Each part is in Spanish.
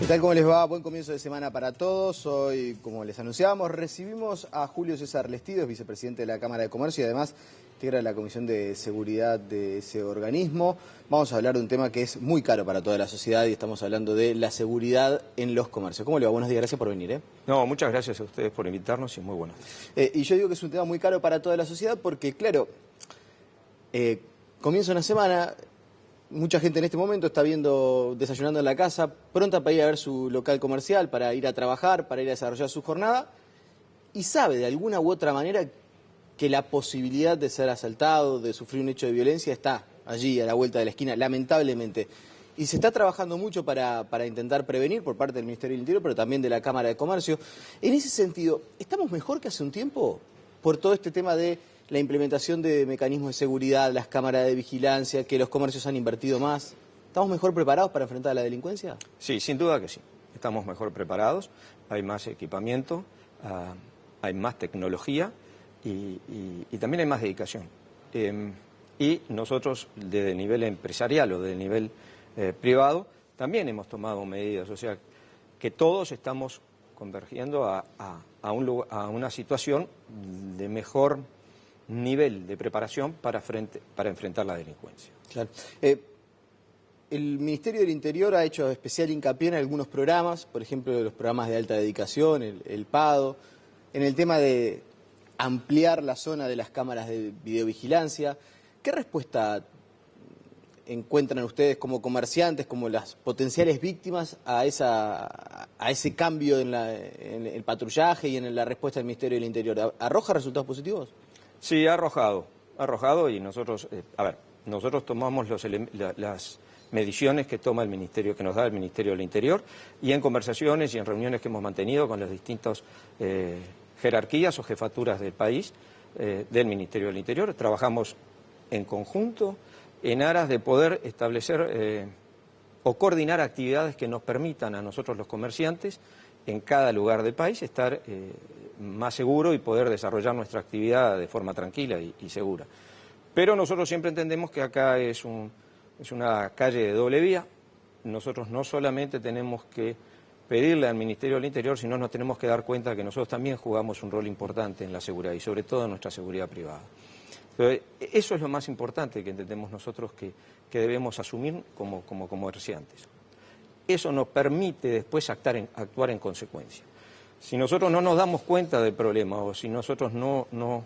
¿Qué tal? ¿Cómo les va? Buen comienzo de semana para todos. Hoy, como les anunciábamos, recibimos a Julio César Lestido, vicepresidente de la Cámara de Comercio y además integra la Comisión de Seguridad de ese organismo. Vamos a hablar de un tema que es muy caro para toda la sociedad y estamos hablando de la seguridad en los comercios. ¿Cómo le va? Buenos días, gracias por venir. No, muchas gracias a ustedes por invitarnos y muy buenos días. Y yo digo que es un tema muy caro para toda la sociedad porque, claro, comienza una semana. Mucha gente en este momento está desayunando en la casa, pronta para ir a ver su local comercial, para ir a trabajar, para ir a desarrollar su jornada, y sabe de alguna u otra manera que la posibilidad de ser asaltado, de sufrir un hecho de violencia está allí a la vuelta de la esquina, lamentablemente. Y se está trabajando mucho para intentar prevenir por parte del Ministerio del Interior, pero también de la Cámara de Comercio. En ese sentido, ¿estamos mejor que hace un tiempo por todo este tema de la implementación de mecanismos de seguridad, las cámaras de vigilancia, que los comercios han invertido más? ¿Estamos mejor preparados para enfrentar a la delincuencia? Sí, sin duda que sí. Estamos mejor preparados, hay más equipamiento, hay más tecnología y también hay más dedicación. Y nosotros, desde el nivel empresarial o desde el nivel privado, también hemos tomado medidas. O sea, que todos estamos convergiendo a una situación de mejor nivel de preparación para enfrentar la delincuencia. Claro. El Ministerio del Interior ha hecho especial hincapié en algunos programas, por ejemplo, los programas de alta dedicación, el PADO, en el tema de ampliar la zona de las cámaras de videovigilancia. ¿Qué respuesta encuentran ustedes como comerciantes, como las potenciales víctimas a ese cambio en el patrullaje y en la respuesta del Ministerio del Interior? ¿Arroja resultados positivos? Sí, ha arrojado y nosotros, nosotros tomamos las mediciones que toma el Ministerio, que nos da el Ministerio del Interior, y en conversaciones y en reuniones que hemos mantenido con las distintas jerarquías o jefaturas del país, del Ministerio del Interior, trabajamos en conjunto en aras de poder establecer o coordinar actividades que nos permitan a nosotros los comerciantes en cada lugar del país estar más seguro y poder desarrollar nuestra actividad de forma tranquila y segura. Pero nosotros siempre entendemos que acá es una calle de doble vía. Nosotros no solamente tenemos que pedirle al Ministerio del Interior, sino nos tenemos que dar cuenta que nosotros también jugamos un rol importante en la seguridad y sobre todo en nuestra seguridad privada. Entonces, eso es lo más importante que entendemos nosotros que debemos asumir como comerciantes. Eso nos permite después actuar en consecuencia. Si nosotros no nos damos cuenta del problema o si nosotros no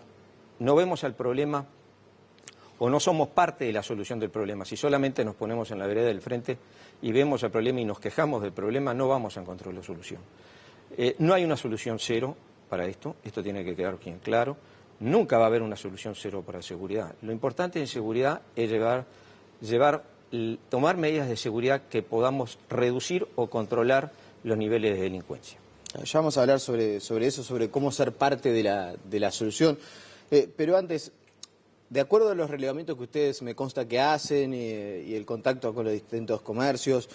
vemos al problema o no somos parte de la solución del problema, si solamente nos ponemos en la vereda del frente y vemos el problema y nos quejamos del problema, no vamos a encontrar la solución. No hay una solución cero para esto tiene que quedar bien claro. Nunca va a haber una solución cero para la seguridad. Lo importante en seguridad es tomar medidas de seguridad que podamos reducir o controlar los niveles de delincuencia. Ya vamos a hablar sobre eso, sobre cómo ser parte de la solución. Pero antes, de acuerdo a los relevamientos que ustedes me consta que hacen y el contacto con los distintos comercios,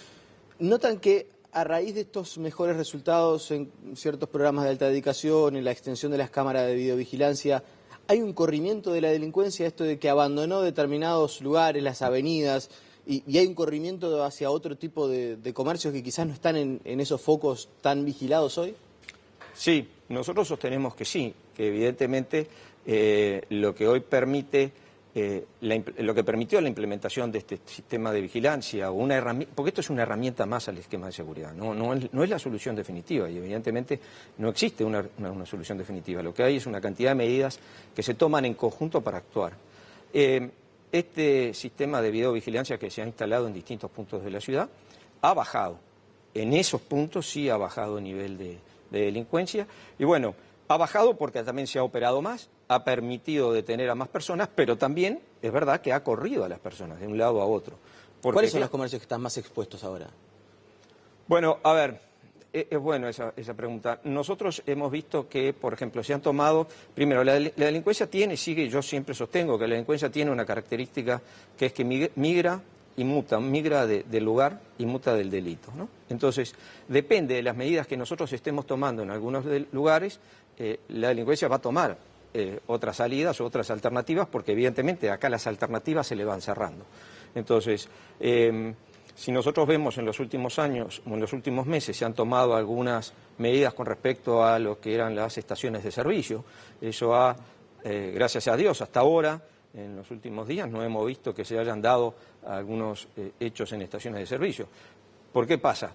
¿notan que a raíz de estos mejores resultados en ciertos programas de alta dedicación, en la extensión de las cámaras de videovigilancia, hay un corrimiento de la delincuencia, esto de que abandonó determinados lugares, las avenidas, y hay un corrimiento hacia otro tipo de comercios que quizás no están en esos focos tan vigilados hoy? Sí, nosotros sostenemos que sí, que evidentemente lo que hoy permite, lo que permitió la implementación de este sistema de vigilancia, o una herramienta, porque esto es una herramienta más al esquema de seguridad, no es la solución definitiva y evidentemente no existe una solución definitiva. Lo que hay es una cantidad de medidas que se toman en conjunto para actuar. Este sistema de videovigilancia que se ha instalado en distintos puntos de la ciudad ha bajado. En esos puntos sí ha bajado el nivel de delincuencia. Y bueno, ha bajado porque también se ha operado más, ha permitido detener a más personas, pero también es verdad que ha corrido a las personas de un lado a otro. ¿Cuáles son los comercios que están más expuestos ahora? Bueno, a ver, es bueno esa pregunta. Nosotros hemos visto que, por ejemplo, se han tomado, primero, la delincuencia yo siempre sostengo que la delincuencia tiene una característica que es que migra y muta, migra del lugar y muta del delito, ¿no? Entonces, depende de las medidas que nosotros estemos tomando en algunos lugares, la delincuencia va a tomar otras salidas o otras alternativas, porque evidentemente acá las alternativas se le van cerrando. Entonces, Si nosotros vemos en los últimos años o en los últimos meses se han tomado algunas medidas con respecto a lo que eran las estaciones de servicio, eso ha, gracias a Dios, hasta ahora, en los últimos días, no hemos visto que se hayan dado algunos hechos en estaciones de servicio. ¿Por qué pasa?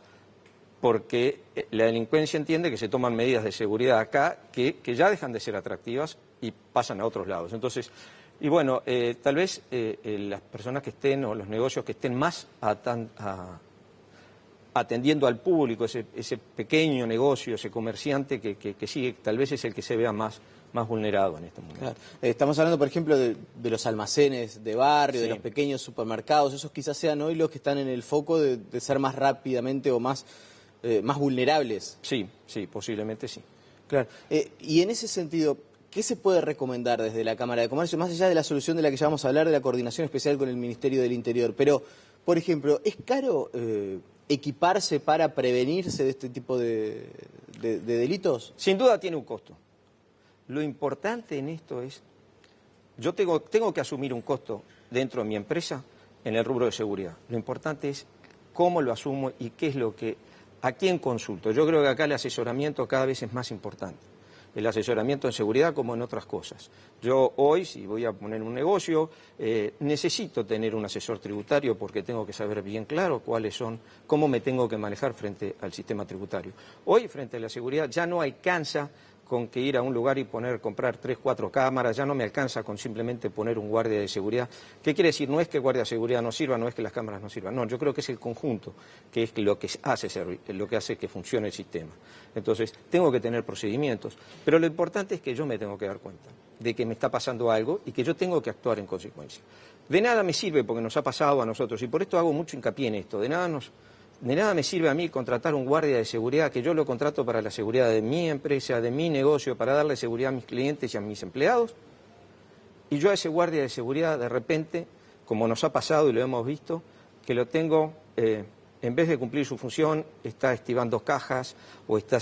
Porque la delincuencia entiende que se toman medidas de seguridad acá que ya dejan de ser atractivas y pasan a otros lados. Entonces, y bueno, tal vez las personas que estén o los negocios que estén más atendiendo al público, ese pequeño negocio, ese comerciante que sigue, tal vez es el que se vea más vulnerado en este momento. Claro. Estamos hablando, por ejemplo, de los almacenes de barrio, Sí. de los pequeños supermercados. Esos quizás sean hoy los que están en el foco de ser más rápidamente o más vulnerables. Sí, posiblemente sí. Claro. Y en ese sentido, ¿qué se puede recomendar desde la Cámara de Comercio, más allá de la solución de la que ya vamos a hablar, de la coordinación especial con el Ministerio del Interior? Pero, por ejemplo, ¿es caro equiparse para prevenirse de este tipo de delitos? Sin duda tiene un costo. Lo importante en esto es, yo tengo que asumir un costo dentro de mi empresa en el rubro de seguridad. Lo importante es cómo lo asumo y qué es a quién consulto. Yo creo que acá el asesoramiento cada vez es más importante. El asesoramiento en seguridad como en otras cosas. Yo hoy, si voy a poner un negocio, necesito tener un asesor tributario porque tengo que saber bien claro cómo me tengo que manejar frente al sistema tributario. Hoy, frente a la seguridad, ya no alcanza con que ir a un lugar y comprar 3, 4 cámaras, ya no me alcanza con simplemente poner un guardia de seguridad. ¿Qué quiere decir? No es que el guardia de seguridad no sirva, no es que las cámaras no sirvan, no, yo creo que es el conjunto, que es lo que hace que funcione el sistema. Entonces, tengo que tener procedimientos, pero lo importante es que yo me tengo que dar cuenta de que me está pasando algo y que yo tengo que actuar en consecuencia. De nada me sirve, porque nos ha pasado a nosotros, y por esto hago mucho hincapié en esto, de nada me sirve a mí contratar un guardia de seguridad, que yo lo contrato para la seguridad de mi empresa, de mi negocio, para darle seguridad a mis clientes y a mis empleados, y yo a ese guardia de seguridad de repente, como nos ha pasado y lo hemos visto, que lo tengo, en vez de cumplir su función, está estivando cajas o está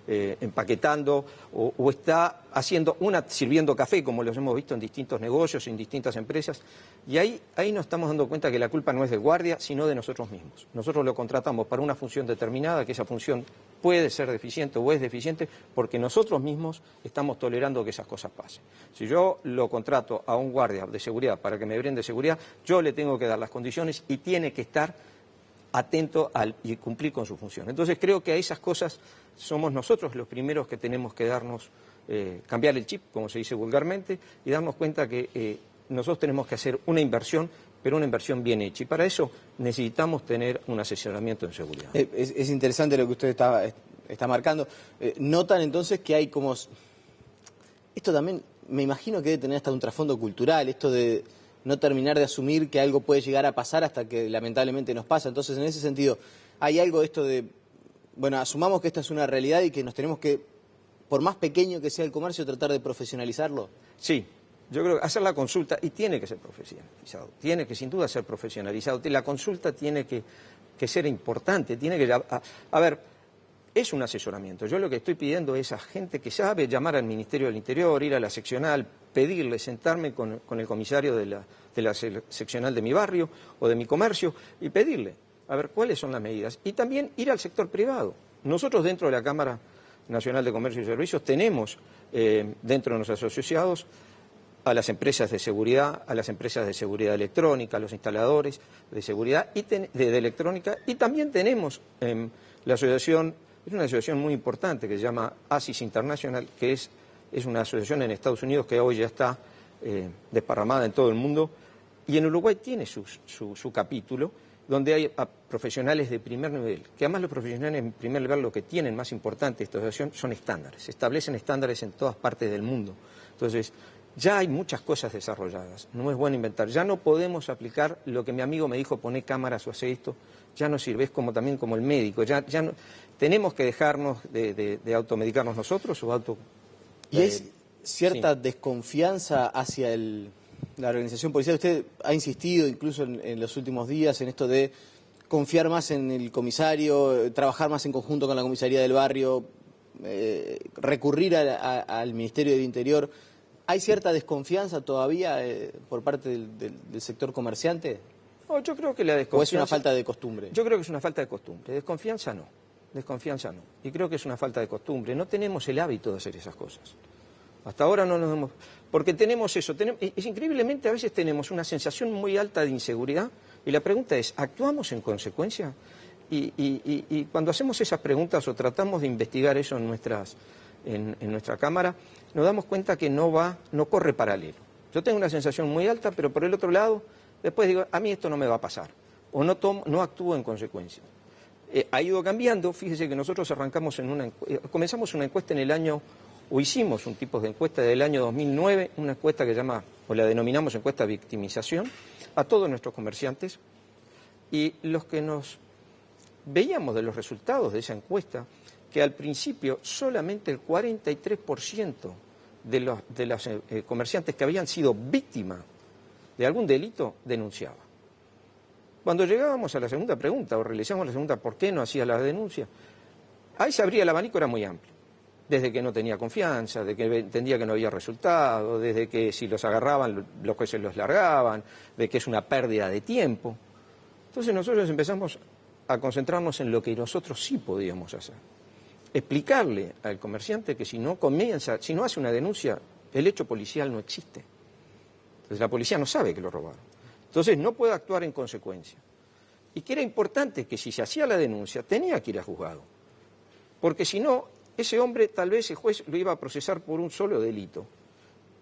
empaquetando o está sirviendo café, como los hemos visto en distintos negocios, en distintas empresas. Y ahí nos estamos dando cuenta que la culpa no es del guardia, sino de nosotros mismos. Nosotros lo contratamos para una función determinada, que esa función puede ser deficiente o es deficiente, porque nosotros mismos estamos tolerando que esas cosas pasen. Si yo lo contrato a un guardia de seguridad para que me brinde seguridad, yo le tengo que dar las condiciones y tiene que estar atento y cumplir con su función. Entonces creo que a esas cosas somos nosotros los primeros que tenemos que cambiar el chip, como se dice vulgarmente, y darnos cuenta que nosotros tenemos que hacer una inversión, pero una inversión bien hecha. Y para eso necesitamos tener un asesoramiento en seguridad. Es interesante lo que usted está marcando. Notan entonces que hay como... Esto también me imagino que debe tener hasta un trasfondo cultural, esto de no terminar de asumir que algo puede llegar a pasar hasta que lamentablemente nos pasa. Entonces, en ese sentido, hay algo de esto de, bueno, asumamos que esta es una realidad y que nos tenemos que, por más pequeño que sea el comercio, tratar de profesionalizarlo. Sí, yo creo que hacer la consulta, y tiene que ser profesionalizado, tiene que sin duda ser profesionalizado. La consulta tiene que ser importante, tiene que... A ver, es un asesoramiento. Yo lo que estoy pidiendo es a gente que sabe llamar al Ministerio del Interior, ir a la seccional, pedirle, sentarme con el comisario de la seccional de mi barrio o de mi comercio y pedirle, a ver, cuáles son las medidas. Y también ir al sector privado. Nosotros dentro de la Cámara Nacional de Comercio y Servicios tenemos dentro de nuestros asociados a las empresas de seguridad, a las empresas de seguridad electrónica, a los instaladores de seguridad de electrónica, y también tenemos la asociación. Es una asociación muy importante que se llama ASIS International, que es una asociación en Estados Unidos que hoy ya está desparramada en todo el mundo, y en Uruguay tiene su capítulo, donde hay profesionales de primer nivel, que además los profesionales de primer nivel lo que tienen más importante de esta asociación son estándares, se establecen estándares en todas partes del mundo. Entonces, ya hay muchas cosas desarrolladas, no es bueno inventar, ya no podemos aplicar lo que mi amigo me dijo, poné cámaras o hace esto, ya no sirve, es también como el médico, ya no, tenemos que dejarnos de automedicarnos nosotros o ¿Y hay cierta desconfianza hacia la organización policial? Usted ha insistido incluso en los últimos días en esto de confiar más en el comisario, trabajar más en conjunto con la comisaría del barrio, recurrir al Ministerio del Interior. ¿Hay cierta desconfianza todavía por parte del sector comerciante? No, yo creo que la desconfianza... ¿O es una falta de costumbre? Yo creo que es una falta de costumbre. Desconfianza no. Desconfianza no. Y creo que es una falta de costumbre. No tenemos el hábito de hacer esas cosas. Hasta ahora no nos hemos... Porque tenemos eso. Increíblemente a veces tenemos una sensación muy alta de inseguridad. Y la pregunta es, ¿actuamos en consecuencia? Y cuando hacemos esas preguntas o tratamos de investigar eso en nuestra cámara, nos damos cuenta que no corre paralelo. Yo tengo una sensación muy alta, pero por el otro lado, después digo, a mí esto no me va a pasar. O no actúo en consecuencia. Ha ido cambiando. Fíjese que nosotros comenzamos una encuesta en el año, o hicimos un tipo de encuesta del año 2009, una encuesta que la denominamos encuesta de victimización, a todos nuestros comerciantes, y los que nos veíamos de los resultados de esa encuesta, que al principio solamente el 43% de los comerciantes que habían sido víctimas de algún delito denunciaba. Cuando llegábamos a la segunda pregunta, o realizamos la segunda, ¿por qué no hacía la denuncia? Ahí se abría el abanico, era muy amplio. Desde que no tenía confianza, de que entendía que no había resultado, desde que si los agarraban, los jueces los largaban, de que es una pérdida de tiempo. Entonces nosotros empezamos a concentrarnos en lo que nosotros sí podíamos hacer. Explicarle al comerciante que si no hace una denuncia, el hecho policial no existe. Entonces la policía no sabe que lo robaron. Entonces no puede actuar en consecuencia. Y que era importante que si se hacía la denuncia, tenía que ir a juzgado. Porque si no, ese hombre tal vez el juez lo iba a procesar por un solo delito.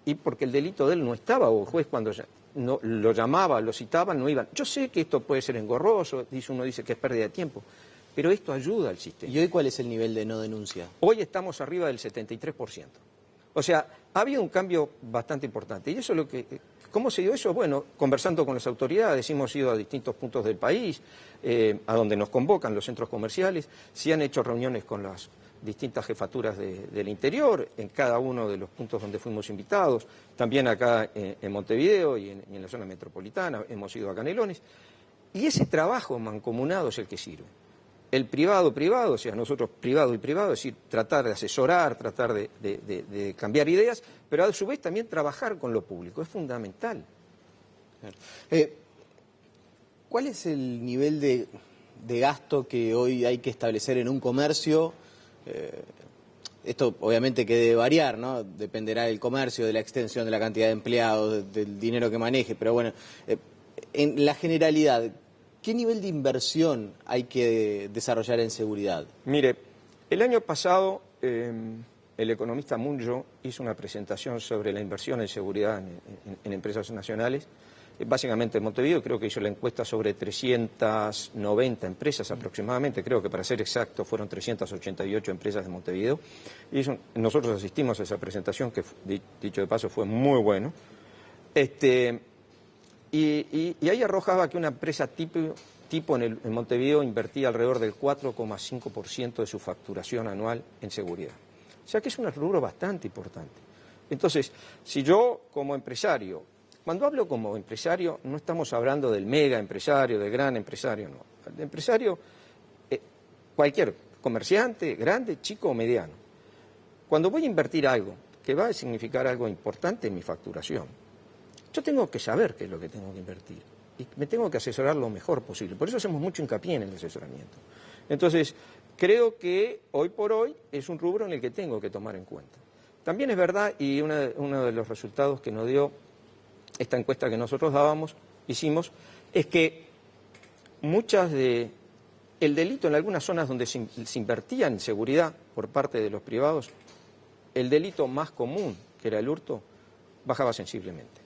Y porque el delito de él no estaba, o el juez cuando lo llamaba, lo citaba, no iban. Yo sé que esto puede ser engorroso, uno dice que es pérdida de tiempo, pero esto ayuda al sistema. ¿Y hoy cuál es el nivel de no denuncia? Hoy estamos arriba del 73%. O sea, ha habido un cambio bastante importante. Y eso es lo que... ¿Cómo se dio eso? Bueno, conversando con las autoridades, hemos ido a distintos puntos del país, a donde nos convocan los centros comerciales, se han hecho reuniones con las distintas jefaturas del interior, en cada uno de los puntos donde fuimos invitados, también acá en Montevideo y en la zona metropolitana, hemos ido a Canelones, y ese trabajo mancomunado es el que sirve. El privado, o sea, nosotros privado y privado, es decir, tratar de asesorar, tratar de cambiar ideas, pero a su vez también trabajar con lo público, es fundamental. ¿Cuál es el nivel de gasto que hoy hay que establecer en un comercio? Esto obviamente que debe variar, ¿no? Dependerá del comercio, de la extensión, de la cantidad de empleados, del dinero que maneje, pero bueno, en la generalidad, ¿qué nivel de inversión hay que desarrollar en seguridad? Mire, el año pasado el economista Munjo hizo una presentación sobre la inversión en seguridad en empresas nacionales, básicamente en Montevideo. Creo que hizo la encuesta sobre 390 empresas aproximadamente, creo que para ser exacto fueron 388 empresas de Montevideo. Y nosotros asistimos a esa presentación, que dicho de paso fue muy bueno. Y ahí arrojaba que una empresa tipo en Montevideo invertía alrededor del 4,5% de su facturación anual en seguridad. O sea que es un rubro bastante importante. Entonces, si yo como empresario, cuando hablo como empresario, no estamos hablando del mega empresario, del gran empresario, no. El empresario, cualquier comerciante, grande, chico o mediano. Cuando voy a invertir algo que va a significar algo importante en mi facturación, yo tengo que saber qué es lo que tengo que invertir y me tengo que asesorar lo mejor posible. Por eso hacemos mucho hincapié en el asesoramiento. Entonces, creo que hoy por hoy es un rubro en el que tengo que tomar en cuenta. También es verdad, y uno de los resultados que nos dio esta encuesta que nosotros hicimos, es que el delito en algunas zonas donde se invertía en seguridad por parte de los privados, el delito más común, que era el hurto, bajaba sensiblemente.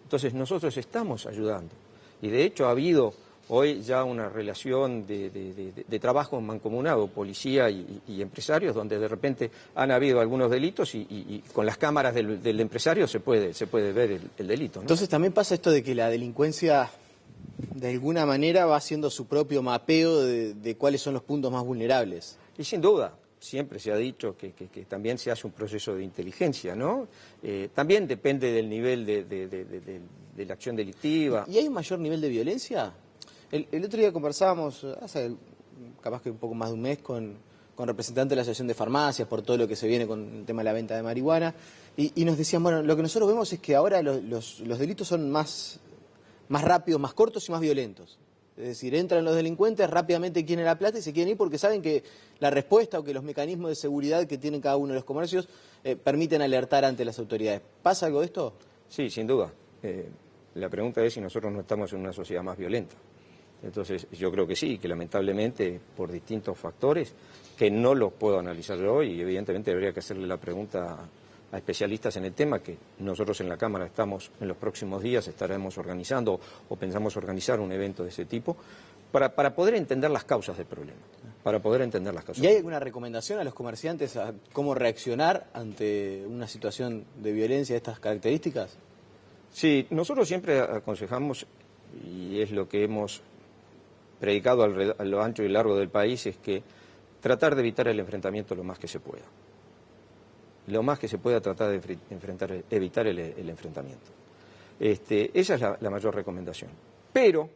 Entonces nosotros estamos ayudando y de hecho ha habido hoy ya una relación de trabajo mancomunado, policía y empresarios, donde de repente han habido algunos delitos y con las cámaras del empresario se puede ver el delito, ¿no? Entonces también pasa esto de que la delincuencia de alguna manera va haciendo su propio mapeo de cuáles son los puntos más vulnerables. Y sin duda. Siempre se ha dicho que también se hace un proceso de inteligencia, ¿no? También depende del nivel de la acción delictiva. ¿Y hay un mayor nivel de violencia? El otro día conversábamos, hace capaz que un poco más de un mes, con representantes de la Asociación de Farmacias por todo lo que se viene con el tema de la venta de marihuana, y nos decían, bueno, lo que nosotros vemos es que ahora los delitos son más más rápidos, más cortos y más violentos. Es decir, entran los delincuentes, rápidamente quieren la plata y se quieren ir porque saben que la respuesta o que los mecanismos de seguridad que tienen cada uno de los comercios permiten alertar ante las autoridades. ¿Pasa algo de esto? Sí, sin duda. La pregunta es si nosotros no estamos en una sociedad más violenta. Entonces, yo creo que sí, que lamentablemente por distintos factores, que no los puedo analizar yo y evidentemente debería que hacerle la pregunta a especialistas en el tema, que nosotros en la Cámara estamos en los próximos días, estaremos organizando o pensamos organizar un evento de ese tipo, para poder entender las causas del problema, para poder entender las causas. ¿Y hay alguna recomendación a los comerciantes a cómo reaccionar ante una situación de violencia de estas características? Sí, nosotros siempre aconsejamos, y es lo que hemos predicado a lo ancho y largo del país, es que tratar de evitar el enfrentamiento lo más que se pueda. Lo más que se pueda tratar de evitar el enfrentamiento. Esa es la mayor recomendación. Pero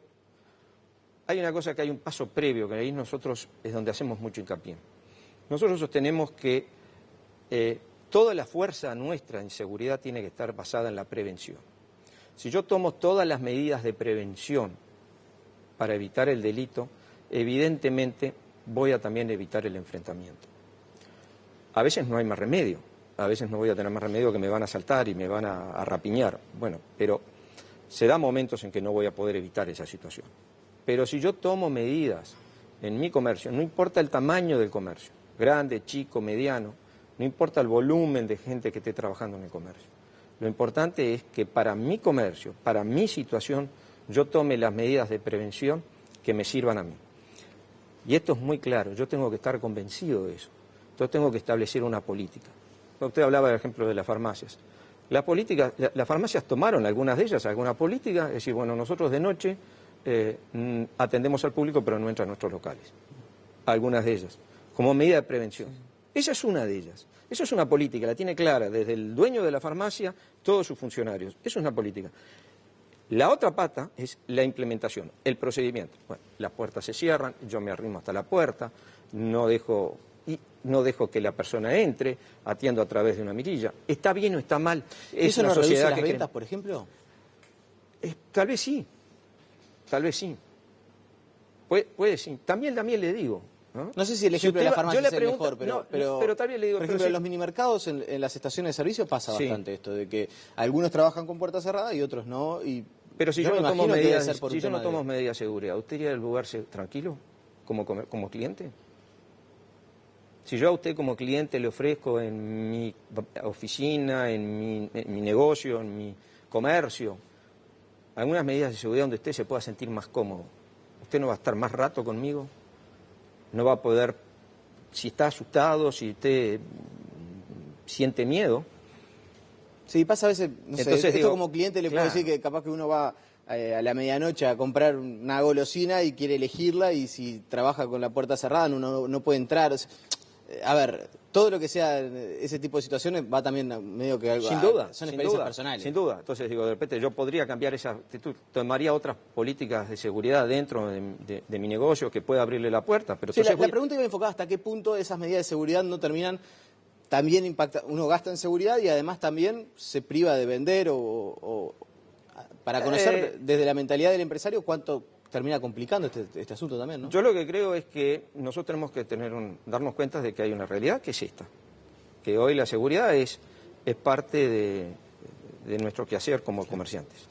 hay una cosa, que hay un paso previo, que ahí nosotros es donde hacemos mucho hincapié. Nosotros sostenemos que toda la fuerza nuestra en seguridad tiene que estar basada en la prevención. Si yo tomo todas las medidas de prevención para evitar el delito, evidentemente voy a también evitar el enfrentamiento. A veces no hay más remedio, a veces no voy a tener más remedio que me van a asaltar y me van a rapiñar. Bueno, pero se da momentos en que no voy a poder evitar esa situación. Pero si yo tomo medidas en mi comercio, no importa el tamaño del comercio, grande, chico, mediano, no importa el volumen de gente que esté trabajando en el comercio. Lo importante es que para mi comercio, para mi situación, yo tome las medidas de prevención que me sirvan a mí. Y esto es muy claro, yo tengo que estar convencido de eso. Entonces tengo que establecer una política. Usted hablaba del ejemplo de las farmacias. Las farmacias tomaron algunas de ellas, alguna política, es decir, bueno, nosotros de noche atendemos al público pero no entran a nuestros locales. Algunas de ellas, como medida de prevención. Esa es una de ellas. Eso es una política, la tiene clara, desde el dueño de la farmacia, todos sus funcionarios. Eso es una política. La otra pata es la implementación, el procedimiento. Bueno, las puertas se cierran, yo me arrimo hasta la puerta, no dejo que la persona entre, atiendo a través de una mirilla. ¿Está bien o está mal? Es ¿Eso no reduce las ventas, por ejemplo? Tal vez sí, tal vez sí. Puede sí. También le digo. No sé si el ejemplo de la farmacia es el mejor, pero también le digo... Por ejemplo, en los minimercados, en las estaciones de servicio pasa bastante esto, de que algunos trabajan con puerta cerrada y otros no. Pero si yo no tomo medidas de seguridad, ¿usted iría al lugar tranquilo como cliente? Si yo a usted como cliente le ofrezco en mi oficina, en mi negocio, en mi comercio, algunas medidas de seguridad donde usted se pueda sentir más cómodo, ¿usted no va a estar más rato conmigo? ¿No va a poder, si está asustado, si usted siente miedo? Sí, pasa a veces, no sé, esto como cliente le puedo decir que capaz que uno va a la medianoche a comprar una golosina y quiere elegirla y si trabaja con la puerta cerrada no puede entrar. A ver, todo lo que sea ese tipo de situaciones va también medio que algo... Sin duda. Son experiencias personales. Sin duda. Entonces digo, de repente yo podría cambiar esa actitud, tomaría otras políticas de seguridad dentro de mi negocio que pueda abrirle la puerta. Pero sí, la pregunta iba enfocada hasta qué punto esas medidas de seguridad no terminan también impactando. Uno gasta en seguridad y además también se priva de vender o para conocer desde la mentalidad del empresario cuánto termina complicando este asunto también, ¿no? Yo lo que creo es que nosotros tenemos que darnos cuenta de que hay una realidad que es esta, que hoy la seguridad es parte de nuestro quehacer como comerciantes.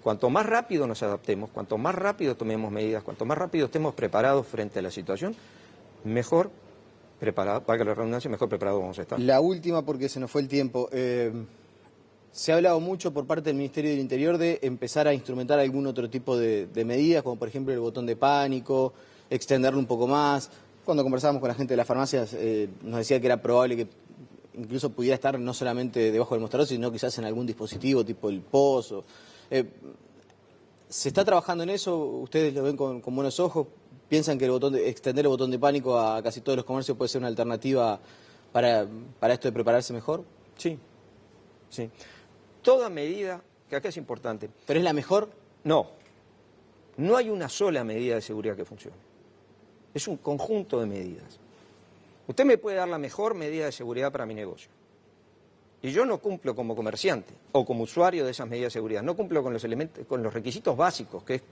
Cuanto más rápido nos adaptemos, cuanto más rápido tomemos medidas, cuanto más rápido estemos preparados frente a la situación, mejor preparado, valga la redundancia, mejor preparados vamos a estar. La última, porque se nos fue el tiempo. Se ha hablado mucho por parte del Ministerio del Interior de empezar a instrumentar algún otro tipo de medidas, como por ejemplo el botón de pánico, extenderlo un poco más. Cuando conversábamos con la gente de las farmacias nos decía que era probable que incluso pudiera estar no solamente debajo del mostrador, sino quizás en algún dispositivo tipo el POS. ¿Se está trabajando en eso? ¿Ustedes lo ven con buenos ojos? ¿Piensan que extender el botón de pánico a casi todos los comercios puede ser una alternativa para esto de prepararse mejor? Sí, sí. Toda medida, que acá es importante. ¿Pero es la mejor? No. No hay una sola medida de seguridad que funcione. Es un conjunto de medidas. Usted me puede dar la mejor medida de seguridad para mi negocio. y yo no cumplo como comerciante o como usuario de esas medidas de seguridad, no cumplo con los elementos, con los requisitos básicos, que es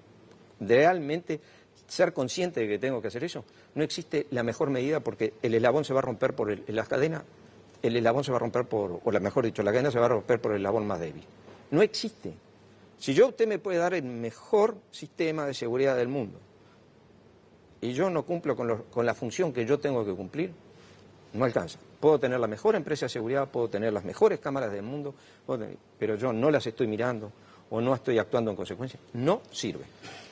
realmente ser consciente de que tengo que hacer eso, no existe la mejor medida, porque el eslabón se va a romper por la cadena, el eslabón se va a romper por, o mejor dicho, la cadena se va a romper por el eslabón más débil. No existe. Si usted me puede dar el mejor sistema de seguridad del mundo y yo no cumplo con la función que yo tengo que cumplir, no alcanza. Puedo tener la mejor empresa de seguridad, puedo tener las mejores cámaras del mundo, pero yo no las estoy mirando o no estoy actuando en consecuencia. No sirve.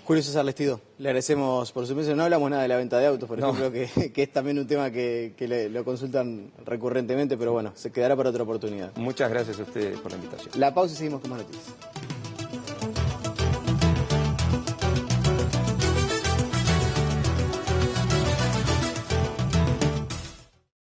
Julio César Lestido, le agradecemos por su presencia. No hablamos nada de la venta de autos, por ejemplo, que es también un tema que lo consultan recurrentemente, pero bueno, se quedará para otra oportunidad. Muchas gracias a ustedes por la invitación. La pausa y seguimos con más noticias.